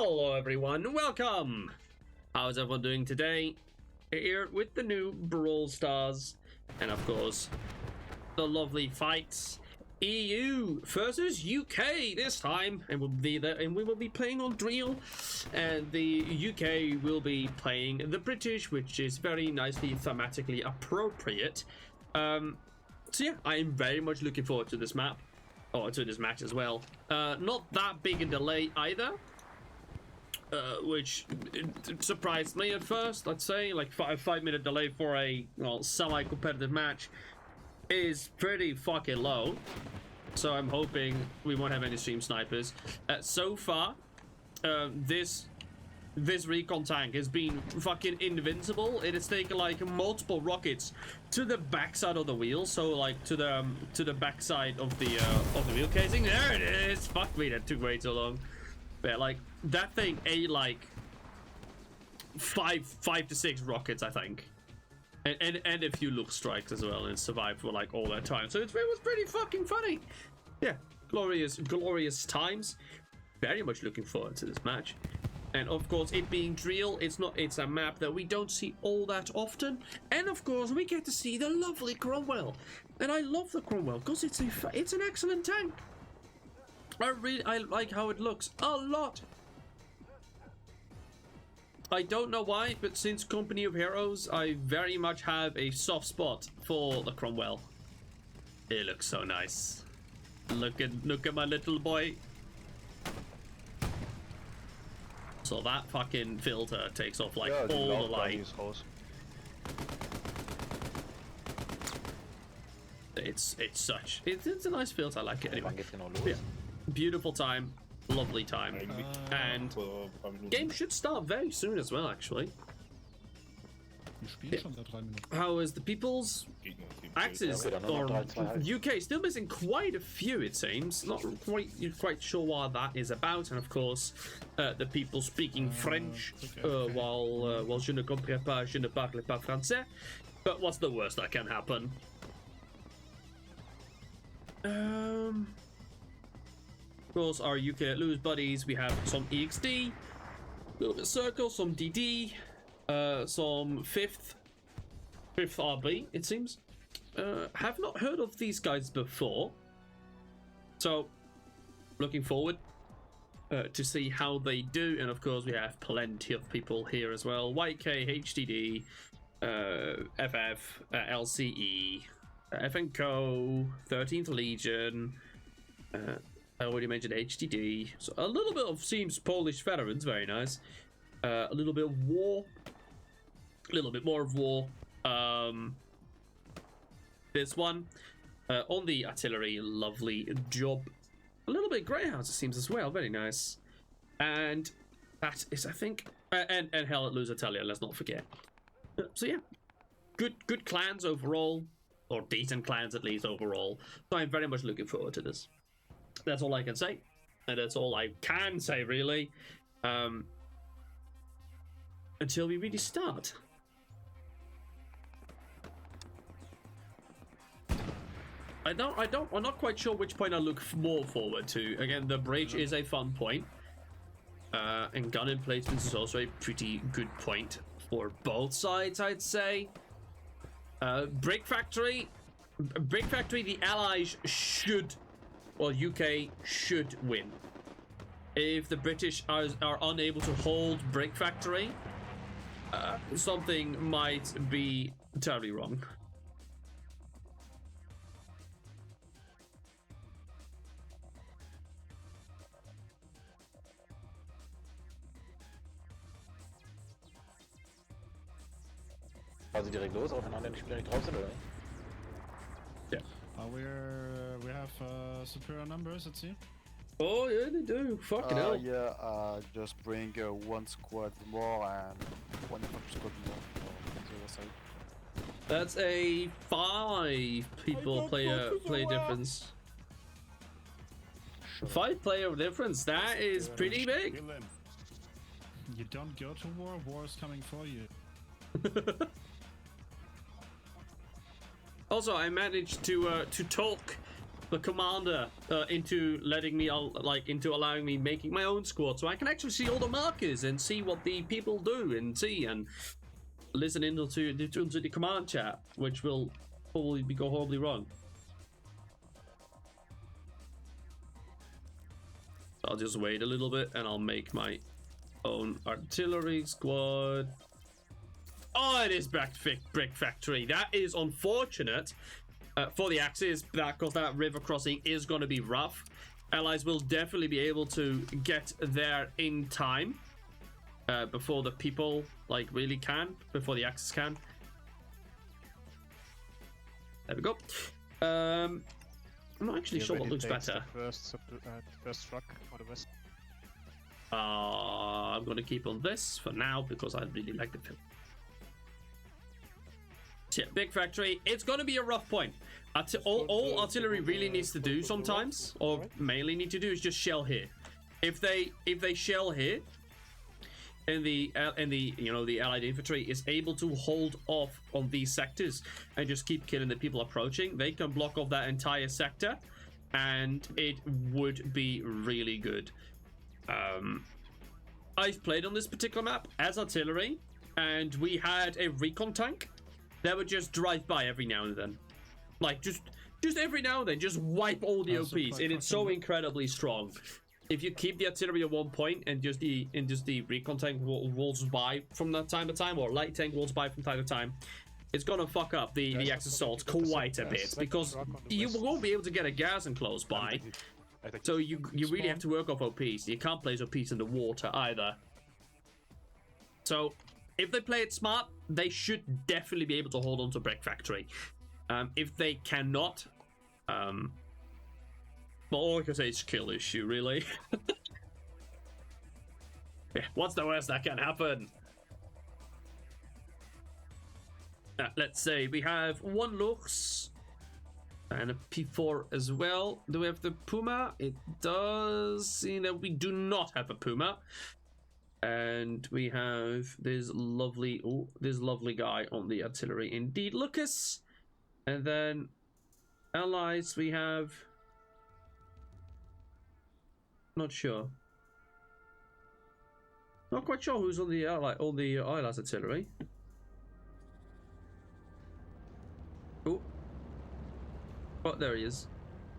Hello everyone, welcome! How's everyone doing today? Here with the new Brawlstars, and of course, the lovely fights. EU versus UK this time, and we will be playing on Driel, and the UK will be playing the British, which is very nicely thematically appropriate. So yeah, I am very much looking forward to this map, or to this match as well. Not that big a delay either. Which surprised me at first. I'd say like five-minute delay for a semi-competitive match is pretty fucking low. So I'm hoping we won't have any stream snipers. So far, this recon tank has been fucking invincible. It has taken like multiple rockets to the backside of the wheel, so like to the backside of the wheel casing. There it is. Fuck me, that took way too long. But like that thing ate like five to six rockets, I think, and a few look strikes as well, and survived for like all that time. So it was pretty fucking funny. Yeah, glorious times. Very much looking forward to this match, and of course, it being Driel, it's a map that we don't see all that often, and of course, we get to see the lovely Cromwell, and I love the Cromwell because it's an excellent tank. I like how it looks a lot. I don't know why, but since Company of Heroes, I very much have a soft spot for the Cromwell. It looks so nice. Look at my little boy. So that fucking filter takes off like all the light. It's a nice filter. I like it anyway. Yeah. Beautiful time, lovely time, and game should start very soon as well, actually. Yeah. How is the people's axes? Or UK still missing quite a few, it seems. Not quite sure what that is about, and of course, the people speaking French while je ne comprends pas, je ne parle pas français. But what's the worst that can happen? Of course, our UK lose buddies. We have some EXD, a little bit circle, some DD, some fifth RB, it seems. Have not heard of these guys before, so looking forward to see how they do. And of course, we have plenty of people here as well. YK, HDD, FF, LCE, FNCO, 13th Legion. I already mentioned HDD, so a little bit of seems Polish veterans, very nice. A little bit of war, a little bit more of war. This one on the artillery, lovely job. A little bit Greyhounds, it seems as well, very nice. And that is, I think, and Hell at Lose Italia, let's not forget. So yeah, good clans overall, or decent clans at least overall. So I'm very much looking forward to this. That's all I can say, and that's all I can say really, until we really start. I'm not quite sure which point I look more forward to. Again, the bridge is a fun point, and gun emplacements is also a pretty good point for both sides, I'd say. Brick Factory, the Allies should. Well, UK should win. If the British are unable to hold Brick Factory, something might be terribly wrong. Also direkt los, auch wenn andere Spieler nicht drauf sind, oder? Yeah. We have superior numbers, let's see. Oh yeah, they do. Fucking hell. Yeah, just bring one squad more and one squad more on the other side. That's a 5 people player difference. Sure. 5 player difference. That is pretty big. You don't go to war. War is coming for you. Also, I managed to talk the commander into letting me into allowing me making my own squad, so I can actually see all the markers and see what the people do and see and listen into the command chat, which will probably go horribly wrong. I'll just wait a little bit and I'll make my own artillery squad. Oh, it is brick factory. That is unfortunate for the Axis, because that river crossing is going to be rough. Allies will definitely be able to get there in time before the people really can, before the Axis can. There we go. I'm not actually sure what looks better. The first truck on the west. I'm going to keep on this for now because I really like the film. So yeah, big factory. It's going to be a rough point. All artillery really needs to do sometimes, or mainly need to do, is just shell here. If they shell here, and the Allied infantry is able to hold off on these sectors and just keep killing the people approaching, they can block off that entire sector, and it would be really good. I've played on this particular map as artillery, and we had a recon tank that would just drive by every now and then, just every now and then, just wipe all the OPs, and it's so incredibly strong. If you keep the artillery at one point and just the recon tank rolls by from time to time, or light tank rolls by from time to time, it's gonna fuck up the Axis assault quite a bit, because you won't be able to get a garrison close by. So you really have to work off OPs. You can't place OPs in the water either. So if they play it smart, they should definitely be able to hold on to Brick Factory. If they cannot, well, all I can say is skill issue, really. Yeah, what's the worst that can happen? Let's say we have one Lux and a P4 as well. Do we have the Puma? It does seem that we do not have a Puma. And we have this lovely guy on the artillery, indeed, Lucas. And then allies, we have, not sure, not quite sure who's on the allies artillery. Oh, there he is.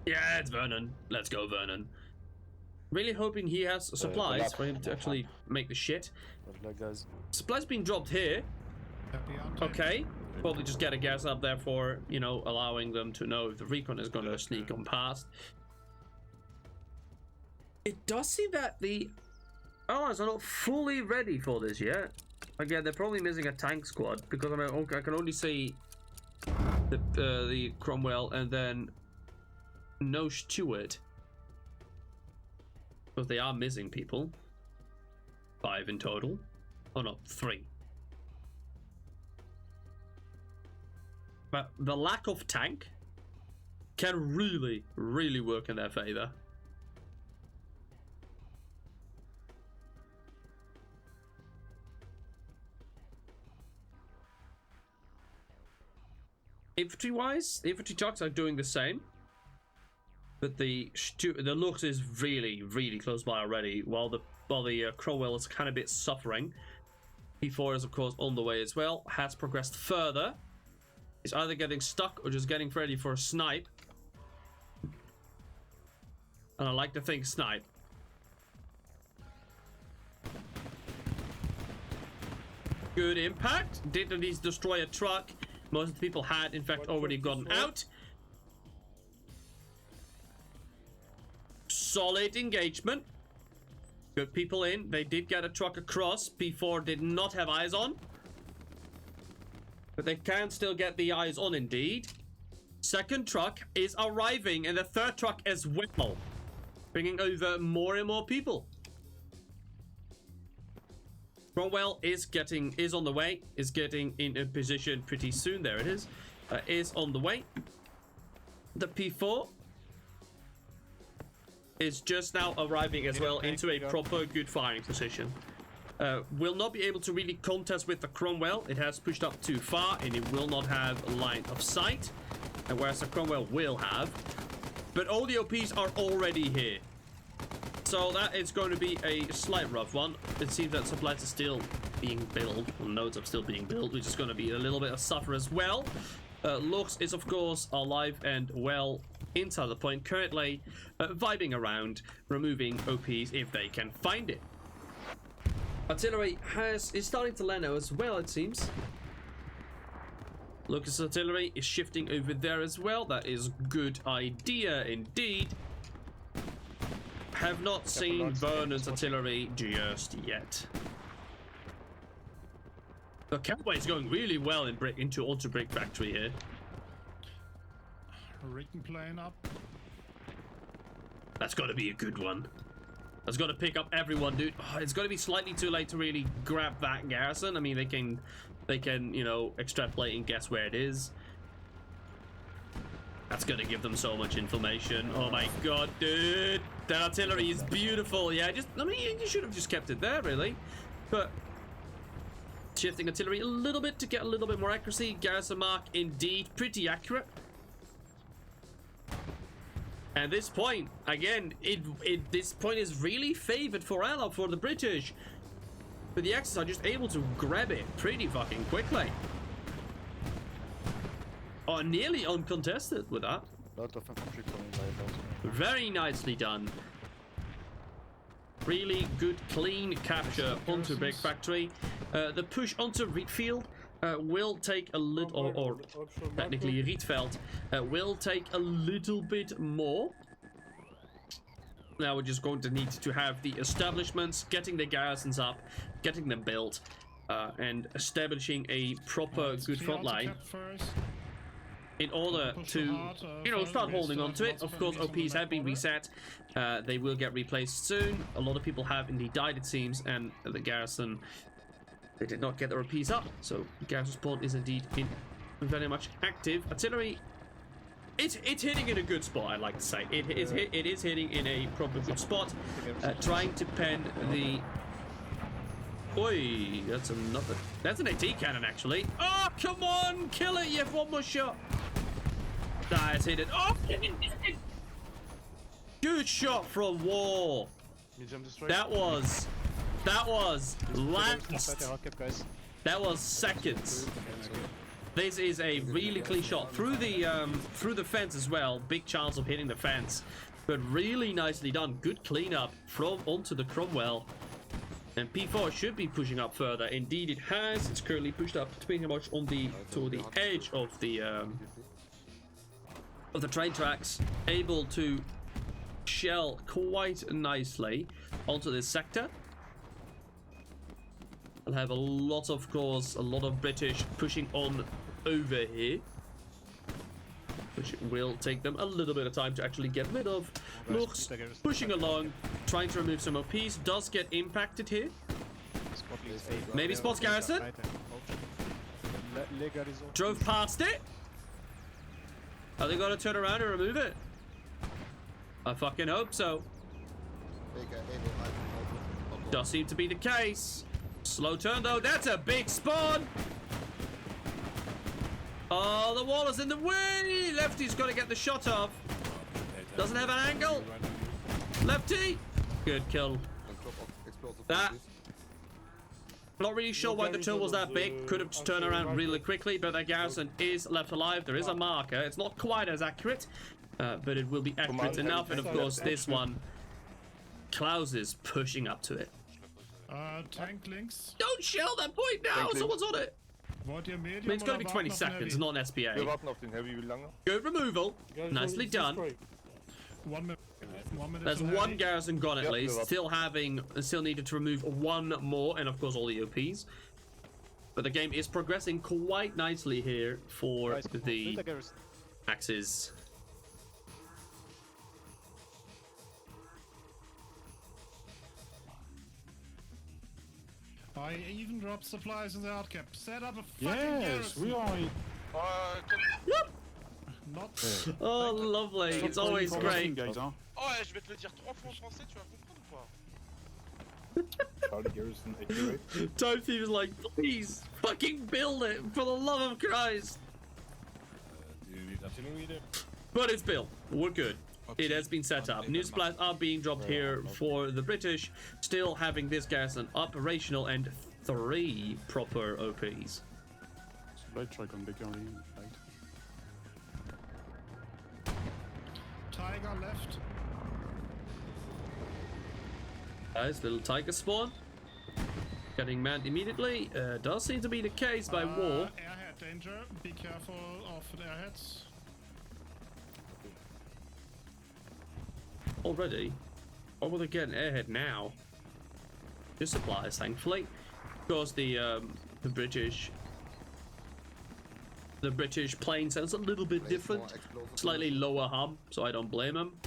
Yeah, it's Vernon. Let's go, Vernon. Really hoping he has supplies for him to actually make the shit. Supplies being dropped here. Okay. Probably just get a gas up there for, allowing them to know if the recon is going to sneak on past. It does seem that the allies are not fully ready for this yet. Again, they're probably missing a tank squad, because I can only see the Cromwell and then no Stewart. But they are missing people. 5 in total. Oh no, 3. But the lack of tank can really, really work in their favor. Infantry-wise, the infantry trucks are doing the same. But the Lux is really, really close by already, while the Crowell is kind of a bit suffering. P4 is, of course, on the way as well. Has progressed further. He's either getting stuck or just getting ready for a snipe. And I like to think snipe. Good impact. Did at least destroy a truck. Most of the people had, in fact, already gotten out. Solid engagement. Good people in. They did get a truck across. P4 did not have eyes on. But they can still get the eyes on, indeed. Second truck is arriving, and the third truck as well. Bringing over more and more people. Cromwell is on the way. Is getting in a position pretty soon. There it is. Is on the way. The P4 is just now arriving as well into a proper good firing position. Will not be able to really contest with the Cromwell. It has pushed up too far and it will not have line of sight. And whereas the Cromwell will have, but all the OPs are already here. So that is going to be a slight rough one. It seems that supplies are still being built, or nodes are still being built, which is going to be a little bit of suffer as well. Lux is of course alive and well inside the point, currently vibing around, removing OPs if they can find it. Artillery is starting to land now as well, it seems. Lucas artillery is shifting over there as well. That is good idea indeed. Have not seen Vernon's artillery just yet. The Cowboy is going really well in onto Brick Factory here. Written plane up. That's got to be a good one. That's got to pick up everyone, dude. Oh, it's got to be slightly too late to really grab that garrison. I mean, they can, you know, extrapolate and guess where it is. That's gonna give them so much information. Oh my god, dude. That artillery is beautiful. Yeah, I mean, you should have just kept it there, really. But shifting artillery a little bit to get a little bit more accuracy. Garrison mark, indeed, pretty accurate. And this point, again, this point is really favored for the British. But the Axis are just able to grab it pretty fucking quickly. Oh, nearly uncontested with that. Lot of infantry coming by. Very nicely done. Really good, clean capture onto Brick Factory. The push onto Rietfield will take a little, or technically Rietveld, will take a little bit more. Now we're just going to need to have the establishments, getting the garrisons up, getting them built, and establishing a proper good front line in order to, you know, start holding on to it. Of course, OPs have been reset. They will get replaced soon. A lot of people have indeed died, it seems, and the garrison, they did not get their OPs up. So garrison spawn is indeed very much active. Artillery, it's hitting in a good spot, I'd like to say. It is hitting in a proper good spot. Trying to pen the... Oi, that's an AT cannon, actually. Oh, come on, kill it, you have one more shot. That's hit it. Oh, good shot from War. That was last. That was seconds. This is a really clean shot through the fence as well. Big chance of hitting the fence, but really nicely done. Good cleanup from onto the Cromwell. And P4 should be pushing up further. Indeed, it has. It's currently pushed up pretty much to the edge of the train tracks, able to shell quite nicely onto this sector. I'll have a lot of British pushing on over here, which will take them a little bit of time to actually get rid of. Looks pushing along, trying to remove some OPs. Does get impacted here. Maybe spots garrison. Drove past it. Are they going to turn around and remove it? I fucking hope so. Does seem to be the case. Slow turn though. That's a big spawn. Oh, the wall is in the way. Lefty's got to get the shot off. Doesn't have an angle. Lefty. Good kill. That. Not really sure why the turn was that big. Could have just turned around really quickly, but that garrison is left alive. There is a marker. It's not quite as accurate, but it will be accurate enough. And of course, this one, Klaus is pushing up to it. Tank links. Don't shell that point now. Someone's on it. I mean, it's going to be 20 seconds, not an SPA. Good removal. Nicely done. 1 minute. There's one garrison gone at least. Still needed to remove one more, and of course all the OPs. But the game is progressing quite nicely here for the Axis. I even dropped supplies in the hard cap. Set up a fucking garrison. We are. Not. Oh, lovely. It's always great. Oh, je vais te le dire 3 fois en français, tu vas comprendre ou pas? Time Thief is like, please, fucking build it, for the love of Christ. But it's built. We're good. It has been set up. New supplies are being dropped here for the British, still having this garrison operational and 3 proper OPs. Right track on big only, right? Tiger left. Nice little tiger spawn. Getting manned immediately. Does seem to be the case by war. Airhead danger. Be careful of the airheads. Already? Or will they get an airhead now? Just supplies, thankfully. Of course, the British plane sounds a little bit different. Slightly lower hum, so I don't blame them.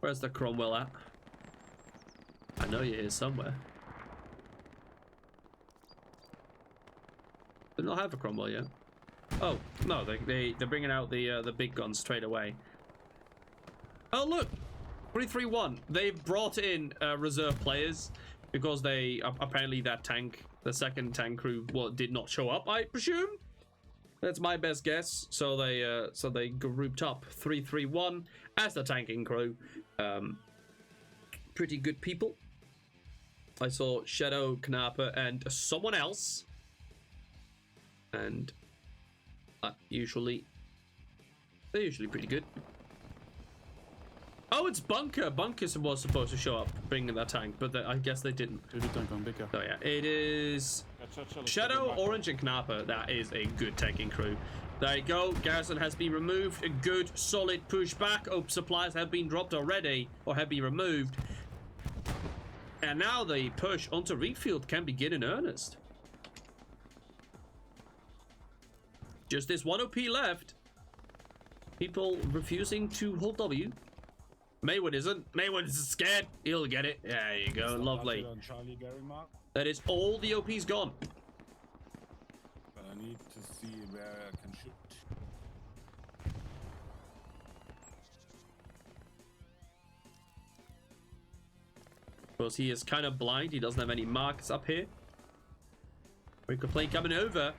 Where's the Cromwell at? I know you're here somewhere. Did not have a Cromwell yet. Oh no, they're bringing out the big guns straight away. Oh look, 331. They've brought in reserve players because they apparently the second tank crew did not show up. I presume. That's my best guess. So they grouped up 331 as the tanking crew. Pretty good people. I saw Shadow, Knapper, and someone else. And they're usually pretty good. Oh, it's Bunker. Bunker was supposed to show up, bringing that tank, but I guess they didn't. So yeah, it is Shadow, Orange, and Knapper. That is a good tanking crew. There you go. Garrison has been removed. A good, solid push back. Oh, supplies have been dropped already, or have been removed. And now the push onto Reedfield can begin in earnest. Just this one OP left. People refusing to hold W. Maywood isn't. Maywood's scared. He'll get it. There you go. Lovely. That is all the OP's gone. But I need to see where I can shoot. Because he is kind of blind. He doesn't have any marks up here. We could play coming over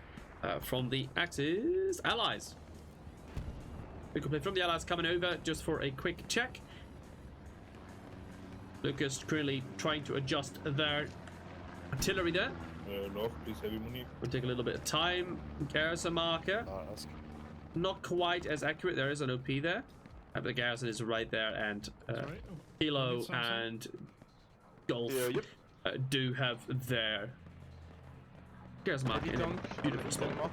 from the Axis allies. We could play from the allies coming over just for a quick check. Lucas currently trying to adjust their artillery there. North, please, heavy money. We'll take a little bit of time. Garrison marker. Not quite as accurate. There is an OP there. But the garrison is right there, and Kilo and Golf do have their garrison marker in a beautiful spot.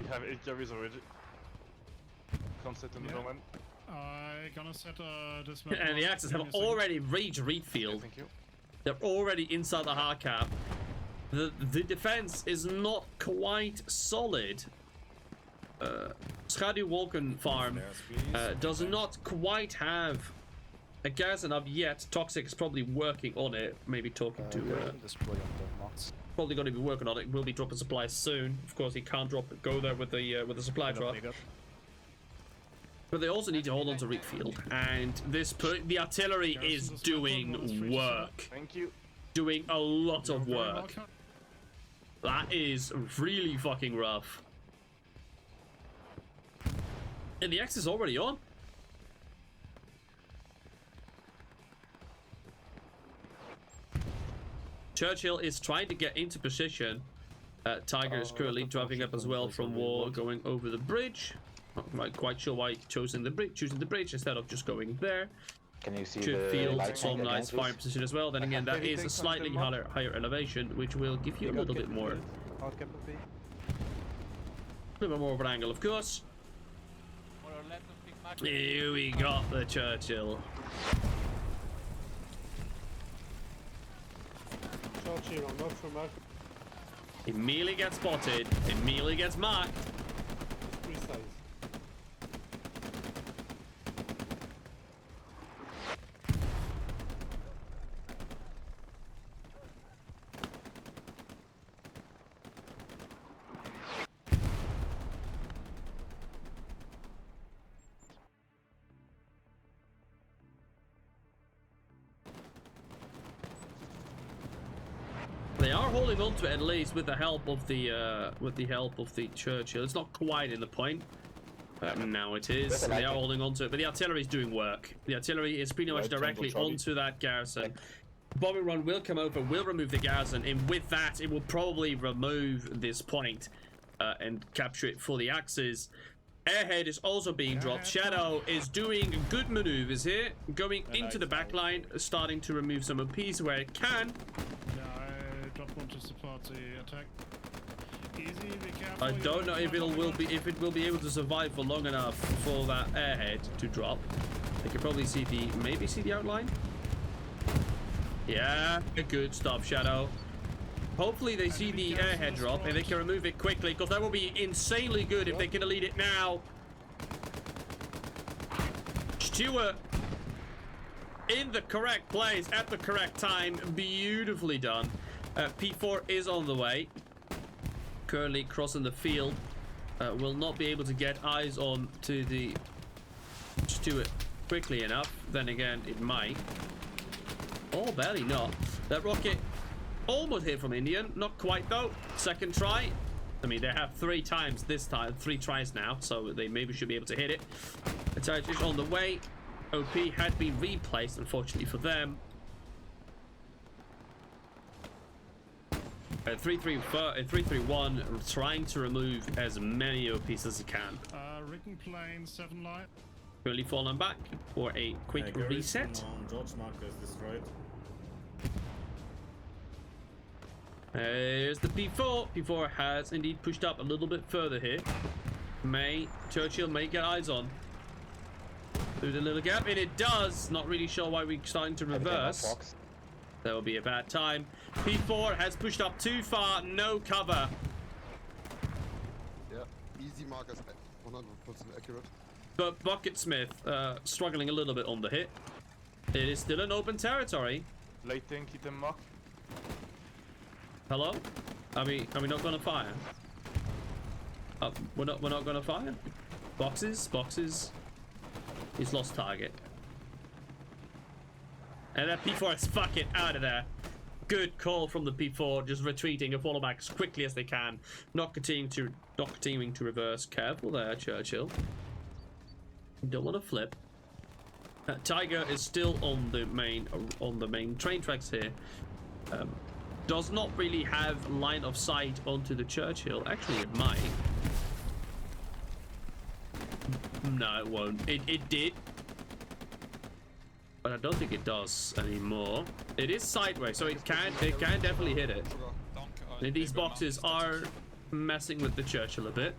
Have 8 carries already. Can't set in the domain. I gonna set this. And the Axis have already reached Reedfield. Thank you. They're already inside the hard cap. The defense is not quite solid. Schaduw Walken Farm does not quite have a garrison up yet. Toxic is probably working on it. Maybe talking to. Probably going to be working on it. Will be dropping supplies soon. Of course, he can't go there with the supply truck. But they also need to hold on to Reedfield, and the artillery is doing work. Thank you. Doing a lot of work. That is really fucking rough. And the X is already on. Churchill is trying to get into position. Tiger is currently driving up as well from war, going over the bridge. Not quite sure why choosing the bridge instead of just going there. Can you see Should the feel light some tank nice again, fire please? position as well. Then again, that is a slightly higher elevation, which will give you a little bit more of an angle, of course. Here we got the Churchill. Immediately gets spotted, immediately gets marked. are holding on to it at least with the help of the Churchill. It's not quite in the point. Now it is. They are holding on to it, but the artillery is doing work. The artillery is pretty much directly onto that garrison. Bombing run will come over, will remove the garrison, and with that, it will probably remove this point and capture it for the Axis. Airhead is also being dropped. Shadow is doing good maneuvers here, going into the back line, starting to remove some OPs where it can. Yeah, I dropped one to support the attack. Easy, be careful. I don't know if it will be able to survive for long enough for that airhead to drop. They can probably see the outline. Yeah, good stuff, Shadow. Hopefully they see the airhead drop and they can remove it quickly, because that will be insanely good if they can elite it now. Stewart in the correct place at the correct time. Beautifully done. P4 is on the way. Currently crossing the field. Will not be able to get eyes on to the Stewart quickly enough. Then again, it might. Oh, barely not. That rocket almost hit from Indian. Not quite though. Second try. I mean, they have 3 times this time. 3 tries now, so they maybe should be able to hit it. The turret is on the way. OP had been replaced, unfortunately for them. 331 trying to remove as many OPs as he can. Written plane, 7 light. Really falling back for a quick reset. George Mark is destroyed. There's the P4. P4 has indeed pushed up a little bit further here. Churchill may get eyes on through the little gap, and it does. Not really sure why we're starting to reverse. That will be a bad time. P4 has pushed up too far. No cover. Yeah, easy markers, 100% accurate. But Bucketsmith struggling a little bit on the hit. It is still an open territory. Late tank, hit and mark. Hello? Are we not gonna fire? We're not gonna fire? Boxes. He's lost target. And that P4 is fucking out of there. Good call from the P4, just retreating and falling back as quickly as they can. Not continuing to reverse. Careful there, Churchill. You don't want to flip. Tiger is still on the main train tracks here. Does not really have line of sight onto the Churchill. Actually, it might. No, it won't. It did. But I don't think it does anymore. It is sideways, so it can definitely hit it. And these boxes are messing with the Churchill a bit.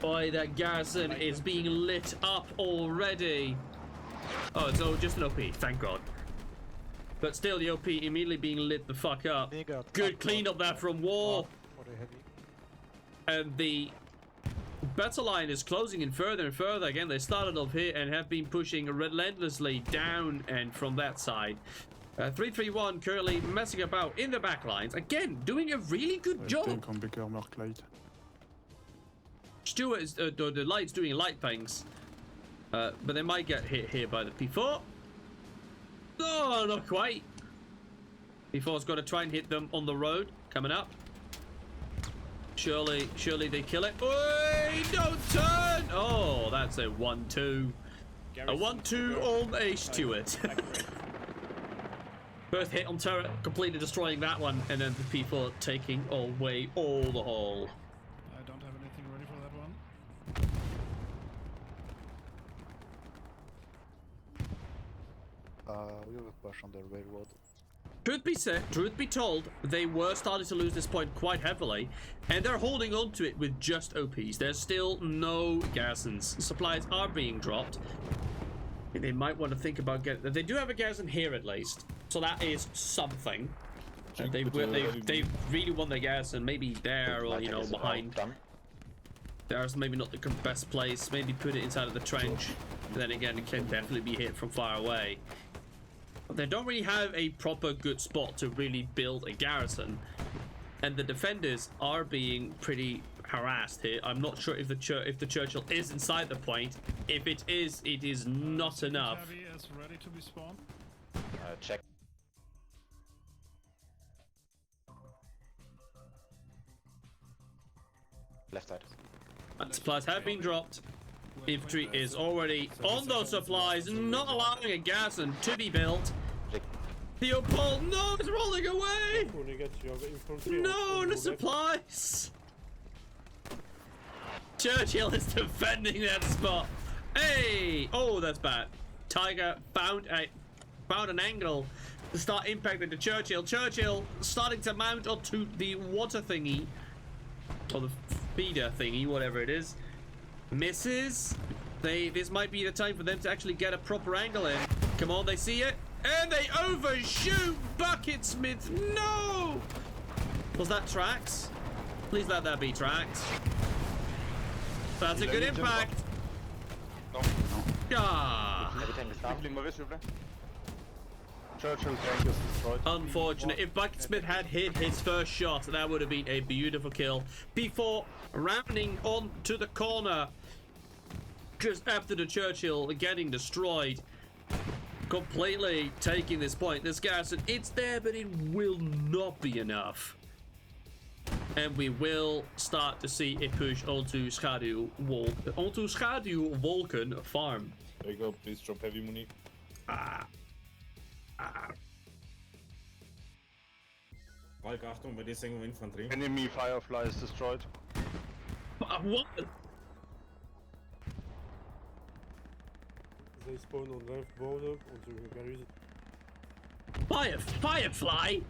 Boy, that garrison is being lit up already. Oh, it's just an OP, thank God. But still, the OP immediately being lit the fuck up. Good cleanup there from War. And the battle line is closing in further and further. Again, they started off here and have been pushing relentlessly down and from that side. 331 currently messing about in the back lines. Again, doing a really good job. Stewart is the light's doing light things. But they might get hit here by the P4. No, not quite. P4's got to try and hit them on the road coming up. Surely they kill it. Oi, don't turn! Oh, that's a 1-2. A 1-2 on a Stewart. First hit on turret, completely destroying that one, and then the P4 taking away all the hull. I don't have anything ready for that one. We have a push on the railroad. Truth be told, they were starting to lose this point quite heavily, and they're holding on to it with just OPs. There's still no garrisons. Supplies are being dropped. They might want to think about getting... They do have a garrison here at least, so that is something. They really want their garrison, maybe there or, you know, behind. There's maybe not the best place. Maybe put it inside of the trench. But then again, it can definitely be hit from far away. But they don't really have a proper good spot to really build a garrison. And the defenders are being pretty harassed here. I'm not sure if the Churchill is inside the point. If it is not enough. Heavy gas ready to be spawned? Check. Left side. Supplies have been dropped. Infantry is already on those supplies, not allowing a garrison to be built. Theopol, no, it's rolling away! No, the supplies! Churchill is defending that spot. Hey! Oh, that's bad. Tiger found an angle to start impacting the Churchill. Churchill starting to mount onto the water thingy. Or the feeder thingy, whatever it is. Misses. This might be the time for them to actually get a proper angle in. Come on, they see it. And they overshoot Bucketsmith. No! Was that tracks? Please let that be tracks. That's a good impact. Ah. Everything is down. Flyg mig vist, Jufle. Churchill tank is destroyed. Unfortunate. If Bucketsmith had hit his first shot, that would have been a beautiful kill. Before rounding on to the corner, just after the Churchill getting destroyed, completely taking this point. This garrison, it's there, but it will not be enough. And we will start to see a push onto Schaduw Vulcan farm. There you go, please drop heavy money. Falk, Achtung, bei dir ist irgendwo Infanterie. Enemy Firefly is destroyed. What? They spawn on left border on the berries. Firefly?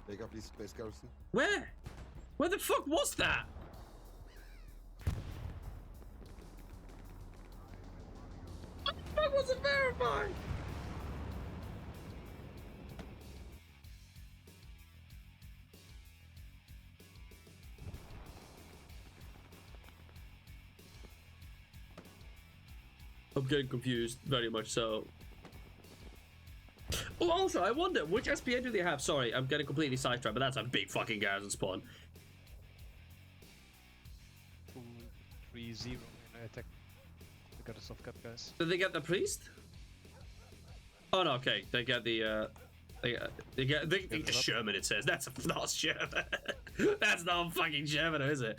Vega, please, base garrison. Where? Where the fuck was that? What the fuck was it verified? I'm getting confused, very much so. Oh, also, I wonder, which SPN do they have? Sorry, I'm getting completely sidetracked, but that's a big fucking garrison spawn. 2-3-0 in attack. We got a soft cut, guys. Did they get the priest? Oh no, okay, they get the they get the Sherman. It says that's not Sherman. That's not fucking Sherman, is it?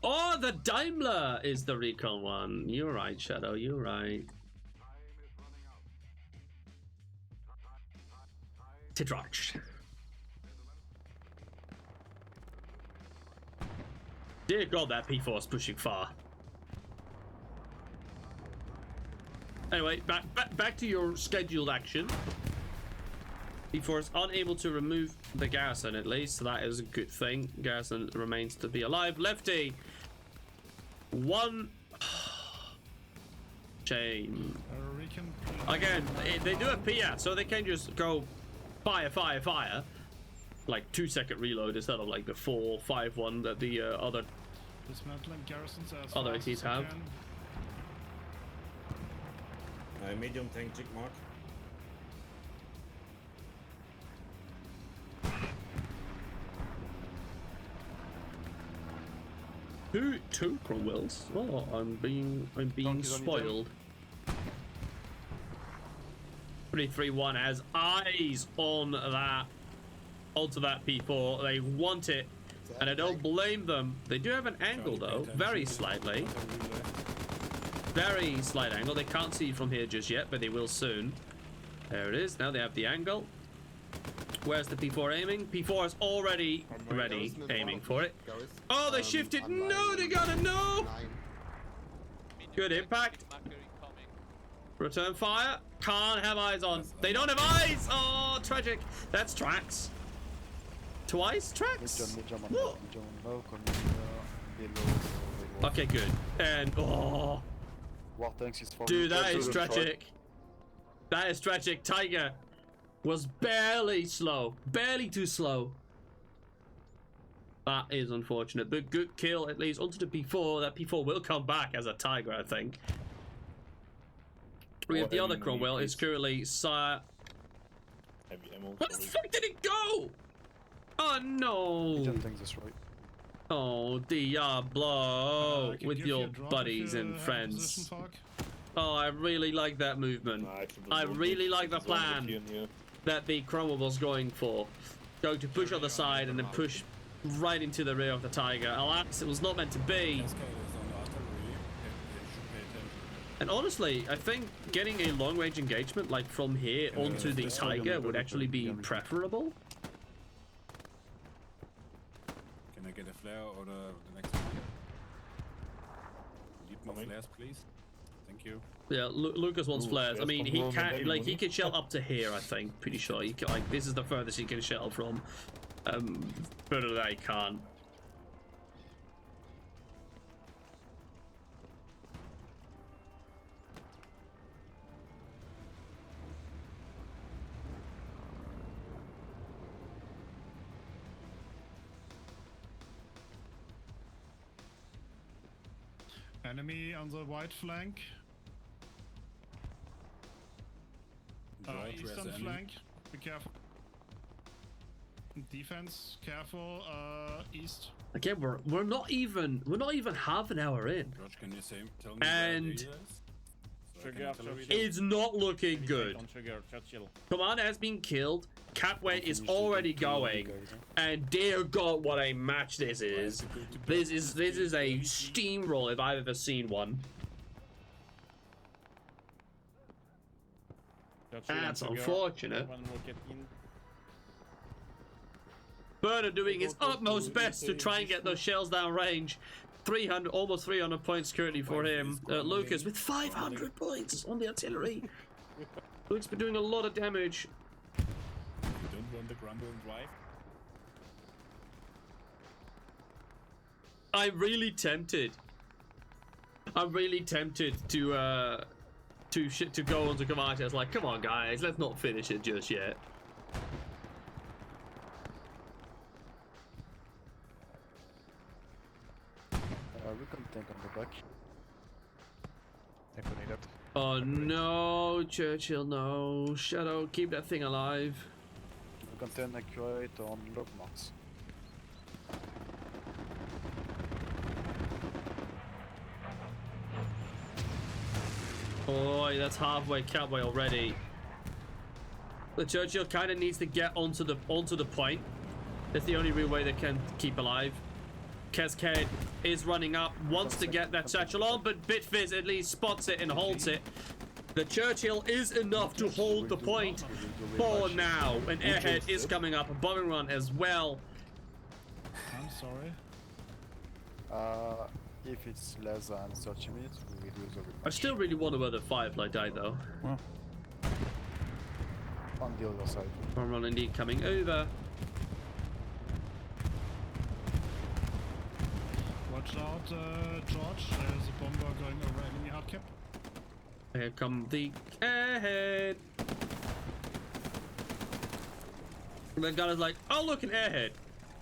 Oh, the Daimler is the recon one. You're right, Shadow. You're right. Titrach. Dear God, that P4 is pushing far. Anyway, back to your scheduled action. P4 is unable to remove the garrison, at least, so that is a good thing. Garrison remains to be alive. Lefty! One... Shame. Again, they do have Pia, so they can just go fire, fire, fire. Like 2-second reload instead of like the 4-5 one that the other ATs have. Medium tank, jig mark. Two Cromwells. Oh, I'm being spoiled. 3-3-1 has eyes on that, onto that P4. They want it, and I don't blame them. They do have an angle though, very slightly. Very slight angle. They can't see from here just yet, but they will soon. There it is. Now they have the angle. Where's the P4 aiming? P4 is already ready, aiming for it. Oh, they shifted. No, they got it. No. Good impact. Return fire. Can't have eyes on. They don't have eyes. Oh, tragic. That's tracks. Twice tracks. What? Okay, good. And oh. Dude, that is tragic. That is tragic. Tiger was barely slow. Barely too slow. That is unfortunate. But good kill, at least, onto the P4. That P4 will come back as a Tiger, I think. We have the other Cromwell. It's currently Sire. Where the fuck did it go? Oh no! Oh, Diablo, I can with give you your a drop if buddies you and have a friends. position, Fog. Oh, I really like that movement. I really like the plan that the Cromwell was going for. Going to push on the side and then push right into the rear of the Tiger. Alas, it was not meant to be. And honestly, I think getting a long-range engagement like from here onto the Tiger would actually be preferable. Can I get a flare or the next one? Need more flares, please. Thank you. Yeah, Lucas wants flares. I mean, he can like he can shell up to here. I think, pretty sure. He can, like this is the furthest he can shell from. Further than that, he can't. Enemy on the white flank. Right, where's Eastern the enemy? flank. Be careful. Defense, careful. East. Again, we're not even half an hour in, George, can you tell me and where he is? So I can tell him. it's not looking good. Commander has been killed. Capway is already going, and dear God, what a match this is! This is a steamroll if I've ever seen one. That's unfortunate. Burner doing his utmost best to try and get those shells down range. 300, almost 300 points currently for him. Lucas with 500 points on the artillery. Luke's been doing a lot of damage. Don't run the grumble and drive. I'm really tempted to go onto Cavite. I was like, come on guys, let's not finish it just yet. We can tank on the back. Think we need it. Oh no, Churchill, no. Shadow, keep that thing alive. We can turn accurate on log marks. Boy, that's halfway Catway already. The Churchill kind of needs to get onto the point. That's the only real way they can keep alive. Cascade is running up, wants to get that satchel on, but Bitfizz at least spots it and holds it. The Churchill is enough to hold the point for now. An airhead is coming up, a bombing run as well. I'm sorry. If it's less than 30 minutes, we will do the I still really wonder where the Firefly died though. on the other side. Bomb run indeed coming over. Watch out, George. There's a bomber going over enemy hardcap. Here come the airhead. And the guy is like, oh look, an airhead.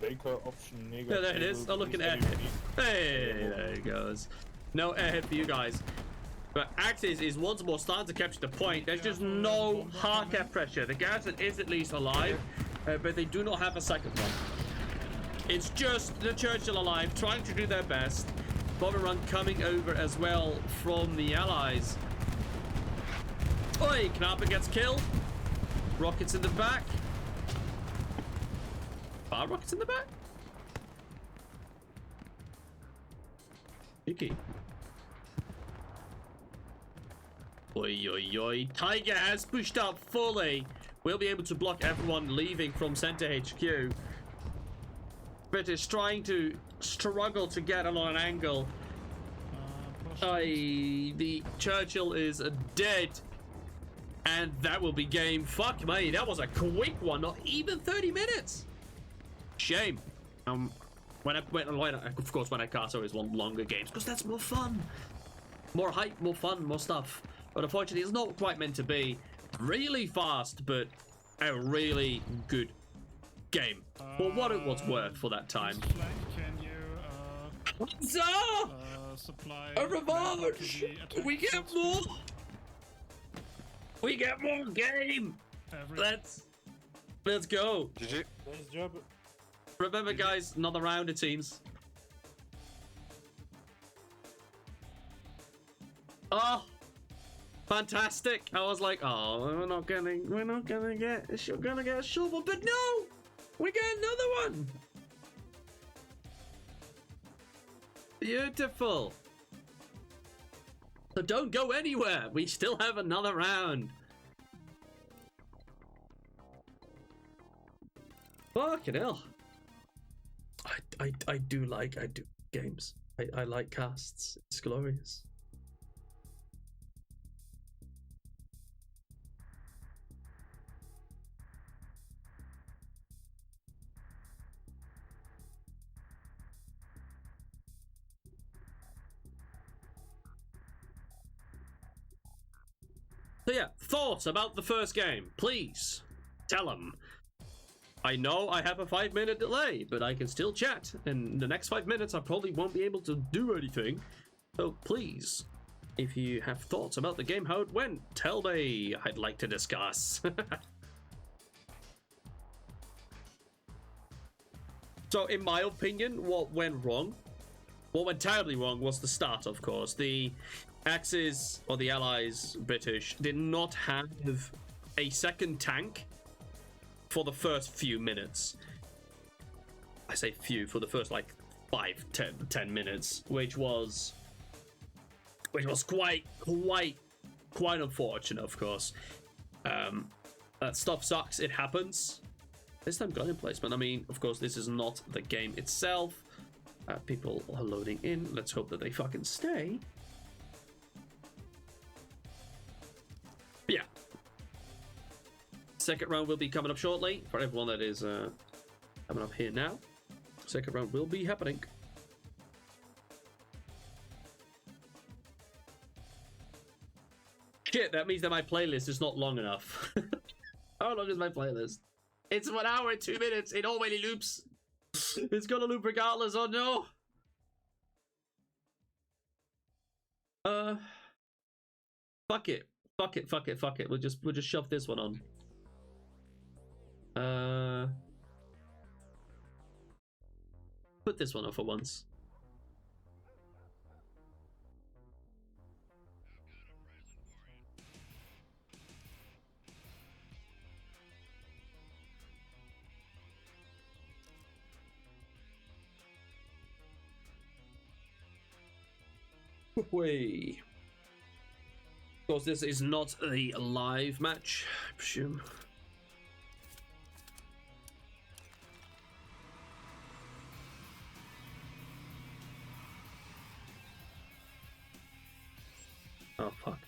Baker option negative. Yeah, there it is. Oh look, an airhead. Hey, there it goes. No airhead for you guys. But Axis is once more starting to capture the point. There's just no hard cap pressure. The garrison is at least alive, but they do not have a second one. It's just the Churchill alive, trying to do their best. Bomber run coming over as well from the Allies. Oi, Knapper gets killed. Rockets in the back. Fire rockets in the back. Icky. Oi, oi, oi. Tiger has pushed up fully. We'll be able to block everyone leaving from Center HQ. British trying to struggle to get on an angle. The Churchill is dead. And that will be game. Fuck me, that was a quick one. Not even 30 minutes. Shame. When I cast, I always want longer games because that's more fun. More hype, more fun, more stuff. But unfortunately, it's not quite meant to be. Really fast, but a really good game. For what it was worth for that time. Flank, can you supply A revenge! We get more! We get more game! Let's go. GG. Nice job. Remember guys, another round it seems. Oh, fantastic! I was like, oh, we're not gonna get a shovel, but no, we get another one. Beautiful. So don't go anywhere. We still have another round. Fucking hell. I do games. I like casts. It's glorious. So yeah, thoughts about the first game, please tell them. I know I have a 5-minute delay, but I can still chat. And the next 5 minutes, I probably won't be able to do anything. So please, if you have thoughts about the game, how it went, tell me. I'd like to discuss. So in my opinion, what went terribly wrong was the start, of course. The Axis, or the Allies, British, did not have a second tank for the first few minutes. I say few, for the first like 10 minutes, which was quite unfortunate, of course. That stuff sucks, it happens. This time gun placement, I mean, of course, this is not the game itself. People are loading in. Let's hope that they fucking stay. But yeah. Second round will be coming up shortly. For everyone that is coming up here now. Second round will be happening. Shit, that means that my playlist is not long enough. How long is my playlist? It's 1 hour and 2 minutes. It already loops. It's gonna loop regardless. Oh no. Fuck it. We'll just shove this one on. Put this one on for once. Way. Of course, this is not a live match, I presume. Oh fuck.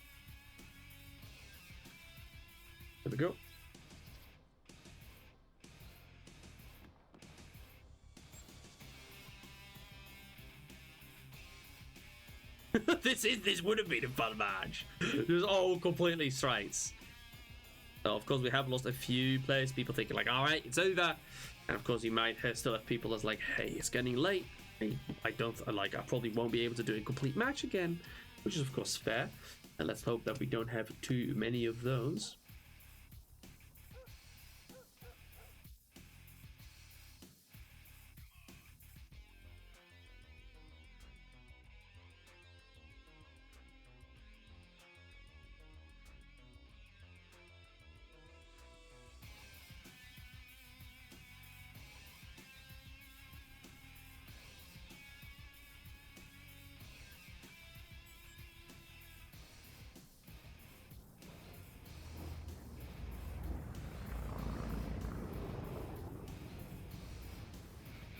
There we go. This would have been a fun match. It was all completely straights. So of course we have lost a few players. People thinking like, all right, it's over. And of course you might still have people that's like, hey, it's getting late. I probably won't be able to do a complete match again, which is of course fair. And let's hope that we don't have too many of those.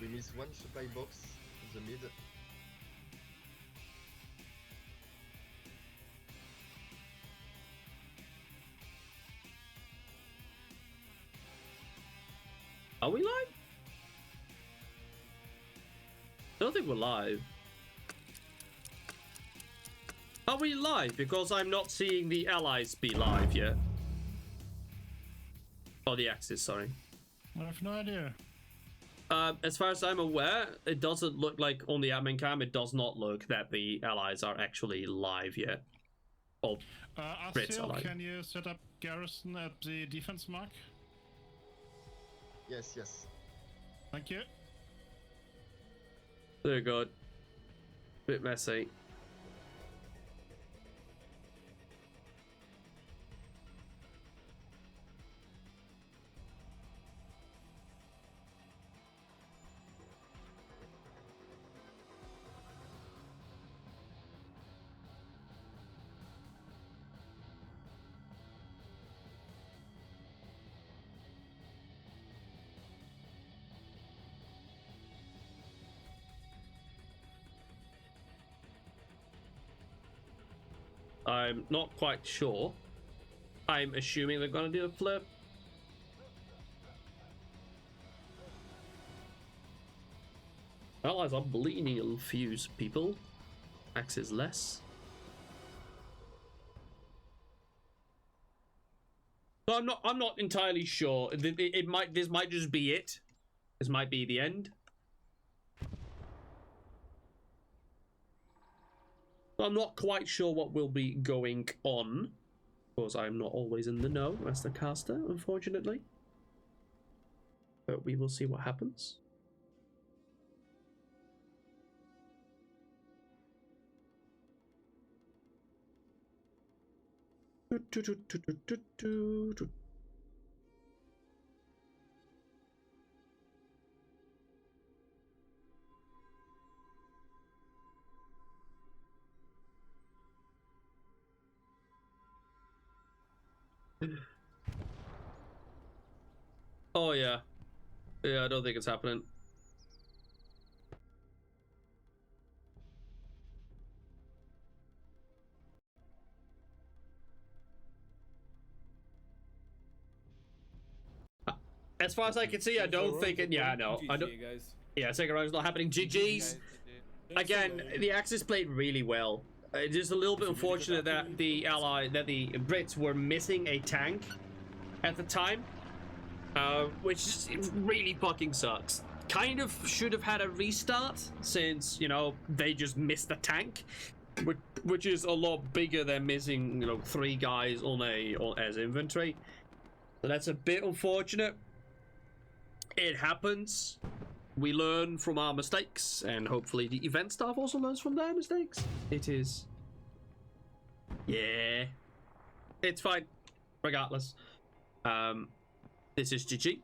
We miss one supply box in the mid. Are we live? I don't think we're live. Are we live? Because I'm not seeing the allies be live yet. Oh, the Axis, sorry. I have no idea. As far as I'm aware, it doesn't look like on the AdminCam, it does not look that the allies are actually live yet. Oh, Arcel, can you set up garrison at the defense mark? Yes, yes. Thank you. There you go. Bit messy. I'm not quite sure. I'm assuming they're gonna do a flip. Allies are bleeding a fuse, people. Axis less. So I'm not entirely sure. This might just be it. This might be the end. I'm not quite sure what will be going on. Of course, I'm not always in the know as the caster, unfortunately. But we will see what happens. Oh yeah. Yeah, I don't think it's happening. As far as I can see, I don't think it. Yeah, no, I don't. Yeah, second round's not happening. GG's. Again, the Axis played really well. It's just a little bit unfortunate that the Brits were missing a tank at the time, which just really fucking sucks. Kind of should have had a restart since, you know, they just missed the tank, which is a lot bigger than missing, you know, 3 guys as infantry. So that's a bit unfortunate. It happens. We learn from our mistakes, and hopefully the event staff also learns from their mistakes. It is. Yeah. It's fine. Regardless. This is GG.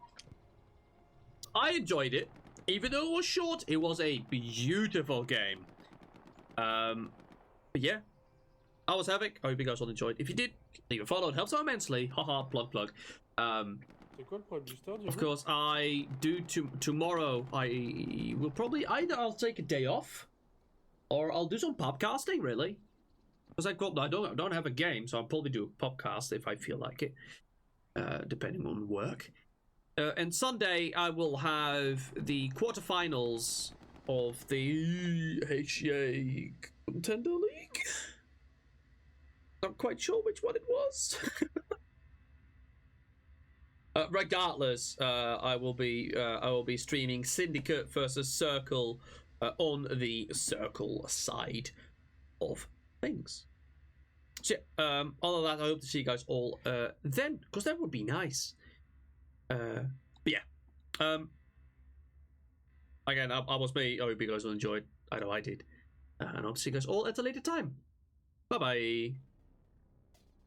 I enjoyed it. Even though it was short, it was a beautiful game. But yeah. I was Havoc. I hope you guys all enjoyed. If you did, leave a follow. It helps out immensely. Haha, plug. Of course, I do tomorrow. I will probably I'll take a day off, or I'll do some podcasting. Really, because I don't have a game, so I'll probably do a podcast if I feel like it, depending on work. And Sunday I will have the quarterfinals of the HCA Contender League. Not quite sure which one it was. Regardless, I will be streaming Syndicate versus Circle on the Circle side of things. So yeah, other than that, I hope to see you guys all then, because that would be nice. But yeah, again, I was me. I hope you guys all enjoyed. I know I did, and I'll see you guys all at a later time. Bye bye.